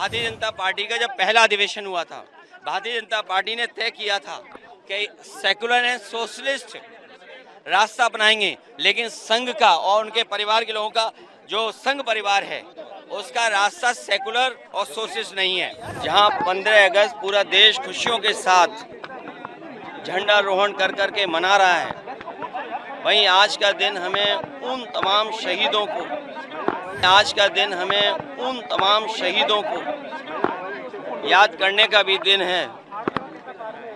Bharatiya Janata party का जब पहला अधिवेशन हुआ था, भारतीय जनता पार्टी ने तय किया था कि सेकुलर एंड सोशलिस्ट रास्ता अपनाएंगे, लेकिन संघ का और उनके परिवार के लोगों का जो संघ परिवार है उसका रास्ता सेकुलर और सोशलिस्ट नहीं है। जहां 15 अगस्त पूरा देश खुशियों के साथ झंडारोहण कर करके मना रहा है, वहीं आज का दिन हमें उन तमाम शहीदों को याद करने का भी दिन है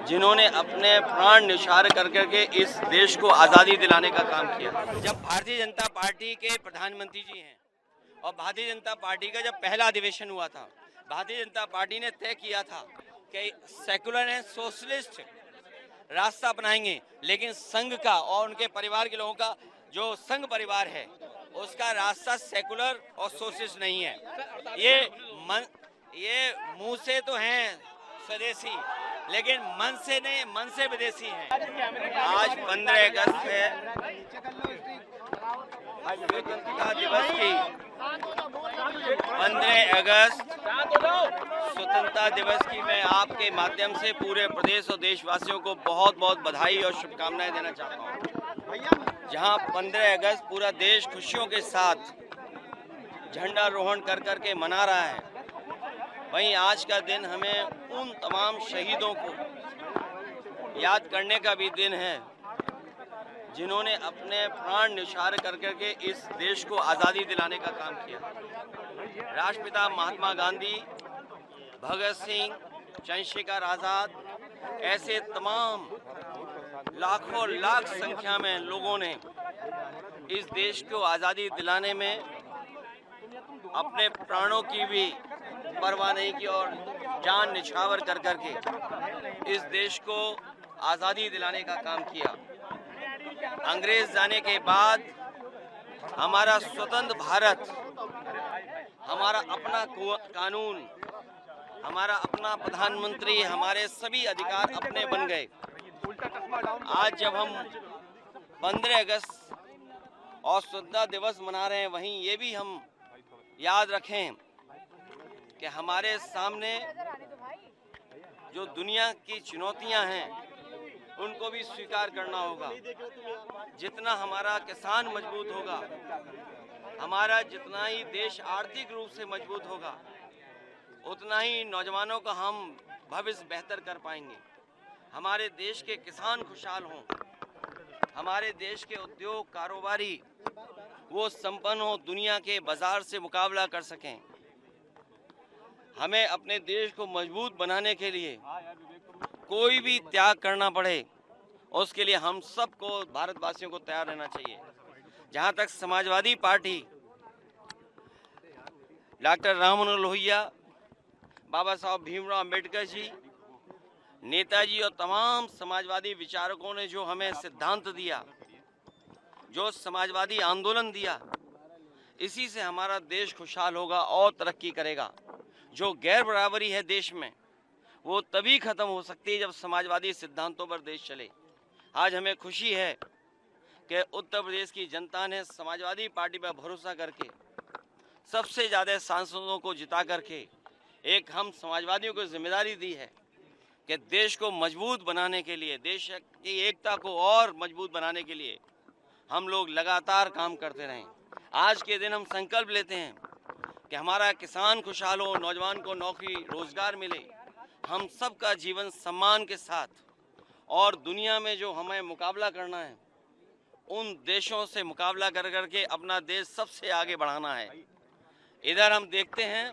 जिन्होंने अपने प्राण न्यौछावर कर करके इस देश को आज़ादी दिलाने का काम किया। जब भारतीय जनता पार्टी के प्रधानमंत्री जी हैं और भारतीय जनता पार्टी का जब पहला अधिवेशन हुआ था, भारतीय जनता पार्टी ने तय किया था कि सेकुलर एंड सोशलिस्ट रास्ता अपनाएंगे, लेकिन संघ का और उनके परिवार के लोगों का जो संघ परिवार है उसका रास्ता सेकुलर और सोशलिस्ट नहीं है। ये मुंह से तो हैं स्वदेशी, लेकिन मन से नहीं, मन से विदेशी हैं। आज 15 अगस्त है, स्वतंत्रता दिवस की 15 अगस्त स्वतंत्रता दिवस की मैं आपके माध्यम से पूरे प्रदेश और देशवासियों को बहुत बहुत बधाई और शुभकामनाएं देना चाहता हूं। जहां 15 अगस्त पूरा देश खुशियों के साथ झंडारोहण कर करके मना रहा है, वहीं आज का दिन हमें उन तमाम शहीदों को याद करने का भी दिन है जिन्होंने अपने प्राण न्यौछावर कर करके इस देश को आज़ादी दिलाने का काम किया। राष्ट्रपिता महात्मा गांधी, भगत सिंह, चंद्रशेखर आज़ाद, ऐसे तमाम लाखों लाख संख्या में लोगों ने इस देश को आज़ादी दिलाने में अपने प्राणों की भी परवाह नहीं की और जान न्यौछावर कर करके इस देश को आज़ादी दिलाने का काम किया। अंग्रेज जाने के बाद हमारा स्वतंत्र भारत, हमारा अपना कानून, हमारा अपना प्रधानमंत्री, हमारे सभी अधिकार अपने बन गए। आज जब हम 15 अगस्त और स्वतंत्रता दिवस मना रहे हैं, वहीं ये भी हम याद रखें कि हमारे सामने जो दुनिया की चुनौतियां हैं उनको भी स्वीकार करना होगा। जितना हमारा किसान मजबूत होगा, हमारा जितना ही देश आर्थिक रूप से मजबूत होगा, उतना ही नौजवानों का हम भविष्य बेहतर कर पाएंगे। हमारे देश के किसान खुशहाल हों, हमारे देश के उद्योग कारोबारी वो संपन्न हो, दुनिया के बाजार से मुकाबला कर सकें। हमें अपने देश को मजबूत बनाने के लिए कोई भी त्याग करना पड़े, उसके लिए हम सबको, भारतवासियों को तैयार रहना चाहिए। जहां तक समाजवादी पार्टी, डॉक्टर राम मनोहर लोहिया, बाबा साहब भीमराव अम्बेडकर जी, नेताजी और तमाम समाजवादी विचारकों ने जो हमें सिद्धांत दिया, जो समाजवादी आंदोलन दिया, इसी से हमारा देश खुशहाल होगा और तरक्की करेगा। जो गैर बराबरी है देश में, वो तभी खत्म हो सकती है जब समाजवादी सिद्धांतों पर देश चले। आज हमें खुशी है कि उत्तर प्रदेश की जनता ने समाजवादी पार्टी पर भरोसा करके सबसे ज़्यादा सांसदों को जिता करके एक हम समाजवादियों को जिम्मेदारी दी है कि देश को मजबूत बनाने के लिए, देश की एकता को और मजबूत बनाने के लिए हम लोग लगातार काम करते रहें। आज के दिन हम संकल्प लेते हैं कि हमारा किसान खुशहाल हो, नौजवान को नौकरी रोजगार मिले, हम सबका जीवन सम्मान के साथ, और दुनिया में जो हमें मुकाबला करना है उन देशों से मुकाबला कर करके अपना देश सबसे आगे बढ़ाना है। इधर हम देखते हैं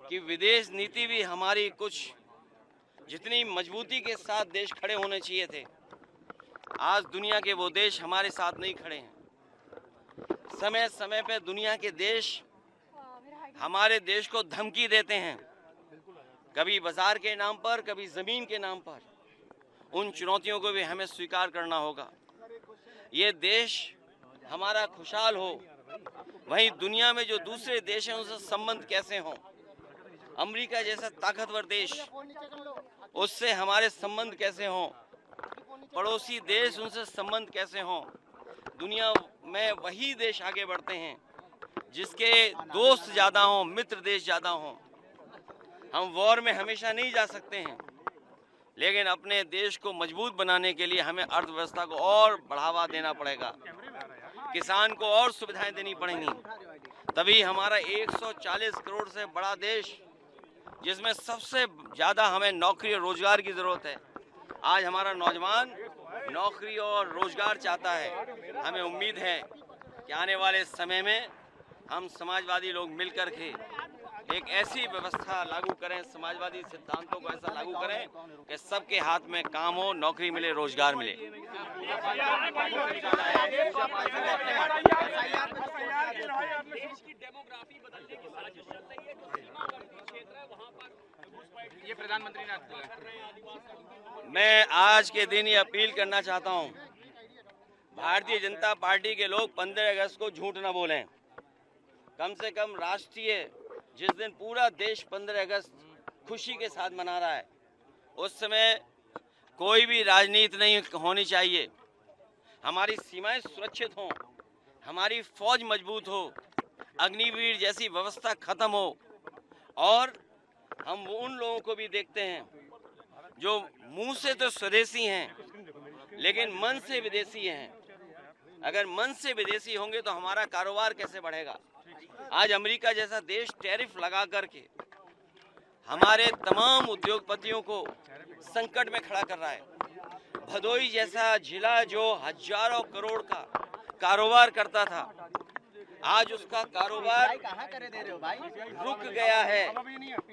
कि विदेश नीति भी हमारी कुछ जितनी मजबूती के साथ देश खड़े होने चाहिए थे, आज दुनिया के वो देश हमारे साथ नहीं खड़े हैं। समय समय पे दुनिया के देश हमारे देश को धमकी देते हैं, कभी बाजार के नाम पर, कभी ज़मीन के नाम पर। उन चुनौतियों को भी हमें स्वीकार करना होगा। ये देश हमारा खुशहाल हो, वहीं दुनिया में जो दूसरे देश हैं उनसे संबंध कैसे हों। अमेरिका जैसा ताकतवर देश, उससे हमारे संबंध कैसे हों, पड़ोसी देश उनसे संबंध कैसे हों। दुनिया में वही देश आगे बढ़ते हैं जिसके दोस्त ज़्यादा हों, मित्र देश ज़्यादा हों। हम वॉर में हमेशा नहीं जा सकते हैं, लेकिन अपने देश को मजबूत बनाने के लिए हमें अर्थव्यवस्था को और बढ़ावा देना पड़ेगा, किसान को और सुविधाएं देनी पड़ेंगी, तभी हमारा 140 करोड़ से बड़ा देश, जिसमें सबसे ज़्यादा हमें नौकरी और रोजगार की ज़रूरत है, आज हमारा नौजवान नौकरी और रोजगार चाहता है। हमें उम्मीद है कि आने वाले समय में हम समाजवादी लोग मिलकर के एक ऐसी व्यवस्था लागू करें, समाजवादी सिद्धांतों को ऐसा लागू करें कि सबके हाथ में काम हो, नौकरी मिले, रोजगार मिले। ये प्रधानमंत्री ने मैं आज के दिन ये अपील करना चाहता हूं, भारतीय जनता पार्टी के लोग 15 अगस्त को झूठ न बोलें। कम से कम राष्ट्रीय, जिस दिन पूरा देश 15 अगस्त खुशी के साथ मना रहा है, उस समय कोई भी राजनीति नहीं होनी चाहिए। हमारी सीमाएं सुरक्षित हों, हमारी फौज मजबूत हो, अग्निवीर जैसी व्यवस्था खत्म हो, और हम उन लोगों को भी देखते हैं जो मुंह से तो स्वदेशी हैं लेकिन मन से विदेशी हैं। अगर मन से विदेशी होंगे तो हमारा कारोबार कैसे बढ़ेगा? आज अमेरिका जैसा देश टैरिफ लगा करके हमारे तमाम उद्योगपतियों को संकट में खड़ा कर रहा है। भदोई जैसा जिला जो हजारों करोड़ का कारोबार करता था, आज उसका कारोबार रुक गया है।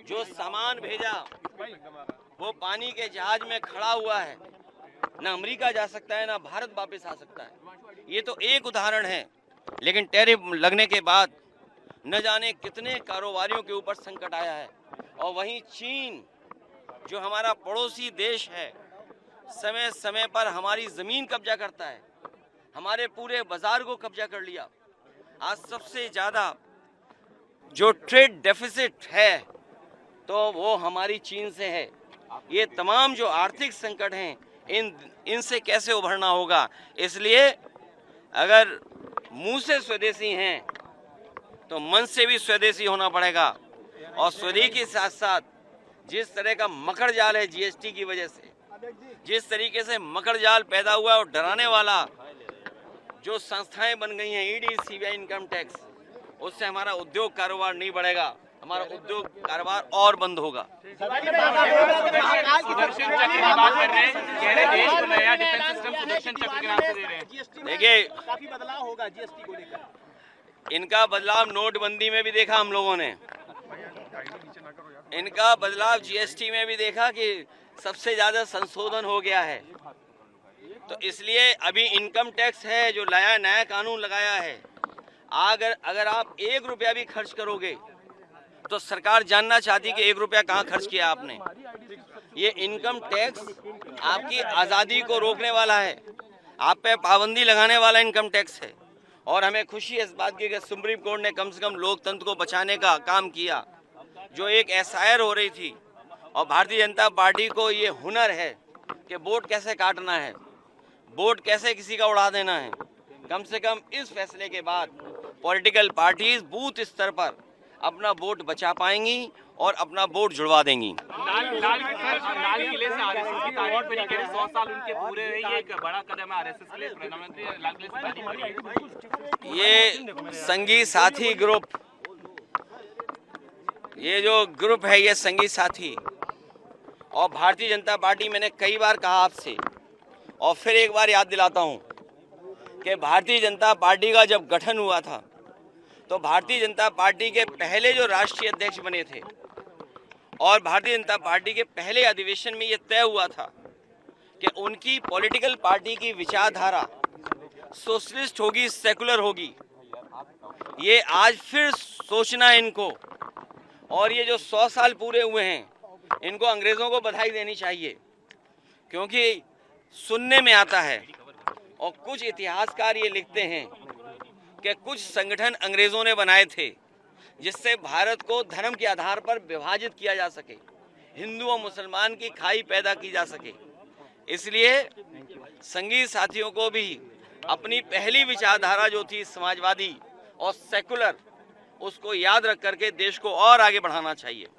जो सामान भेजा वो पानी के जहाज में खड़ा हुआ है, ना अमेरिका जा सकता है, ना भारत वापस आ सकता है। ये तो एक उदाहरण है, लेकिन टैरिफ लगने के बाद न जाने कितने कारोबारियों के ऊपर संकट आया है। और वहीं चीन जो हमारा पड़ोसी देश है, समय समय पर हमारी ज़मीन कब्जा करता है, हमारे पूरे बाजार को कब्जा कर लिया। आज सबसे ज़्यादा जो ट्रेड डेफिसिट है तो वो हमारी चीन से है। ये तमाम जो आर्थिक संकट हैं, इनसे कैसे उभरना होगा? इसलिए अगर मुंह से स्वदेशी हैं तो मन से भी स्वदेशी होना पड़ेगा। और स्वदेशी के साथ साथ जिस तरह का मकड़ जाल है जीएसटी की वजह से, जिस तरीके से मकड़ जाल पैदा हुआ है और डराने वाला जो संस्थाएं बन गई हैं, ईडी, सीबीआई, इनकम टैक्स, उससे हमारा उद्योग कारोबार नहीं बढ़ेगा, हमारा उद्योग कारोबार और बंद होगा। सुदर्शन चक्र की बात कर रहे हैं, कह रहे देश को नया डिफेंस सिस्टम सुदर्शन चक्र के नाम से दे रहे हैं। देखिए, काफी बदलाव होगा जीएसटी को लेकर। इनका बदलाव नोटबंदी में भी देखा हम लोगों ने, इनका बदलाव जीएसटी में भी देखा कि सबसे ज्यादा संशोधन हो गया है। तो इसलिए अभी इनकम टैक्स है जो नया कानून लगाया है, अगर आप 1 रुपया भी खर्च करोगे तो सरकार जानना चाहती कि 1 रुपया कहाँ खर्च किया आपने। ये इनकम टैक्स आपकी आज़ादी को रोकने वाला है, आप पे पाबंदी लगाने वाला इनकम टैक्स है। और हमें खुशी है इस बात की कि सुप्रीम कोर्ट ने कम से कम लोकतंत्र को बचाने का काम किया। जो एक एसआईआर हो रही थी, और भारतीय जनता पार्टी को ये हुनर है कि वोट कैसे काटना है, वोट कैसे किसी का उड़ा देना है। कम से कम इस फैसले के बाद पॉलिटिकल पार्टीज बूथ स्तर पर अपना वोट बचा पाएंगी और अपना वोट जुड़वा देंगी। लाल किले से आरएसएस की तारीफ करी, कह रहे 100 साल उनके पूरे हुए, ये एक बड़ा कदम है आरएसएस के लिए। प्रधानमंत्री लाल किले से तारीफ करी। ये संगी साथी ग्रुप, ये जो ग्रुप है, ये संगी साथी, और भारतीय जनता पार्टी, मैंने कई बार कहा आपसे और फिर एक बार याद दिलाता हूं कि भारतीय जनता पार्टी का जब गठन हुआ था तो भारतीय जनता पार्टी के पहले जो राष्ट्रीय अध्यक्ष बने थे और भारतीय जनता पार्टी के पहले अधिवेशन में ये तय हुआ था कि उनकी पॉलिटिकल पार्टी की विचारधारा सोशलिस्ट होगी, सेकुलर होगी। ये आज फिर सोचना है इनको, और ये जो 100 साल पूरे हुए हैं, इनको अंग्रेज़ों को बधाई देनी चाहिए, क्योंकि सुनने में आता है और कुछ इतिहासकार ये लिखते हैं कि कुछ संगठन अंग्रेज़ों ने बनाए थे जिससे भारत को धर्म के आधार पर विभाजित किया जा सके, हिंदू और मुसलमान की खाई पैदा की जा सके। इसलिए संगी साथियों को भी अपनी पहली विचारधारा जो थी समाजवादी और सेकुलर, उसको याद रख करके देश को और आगे बढ़ाना चाहिए।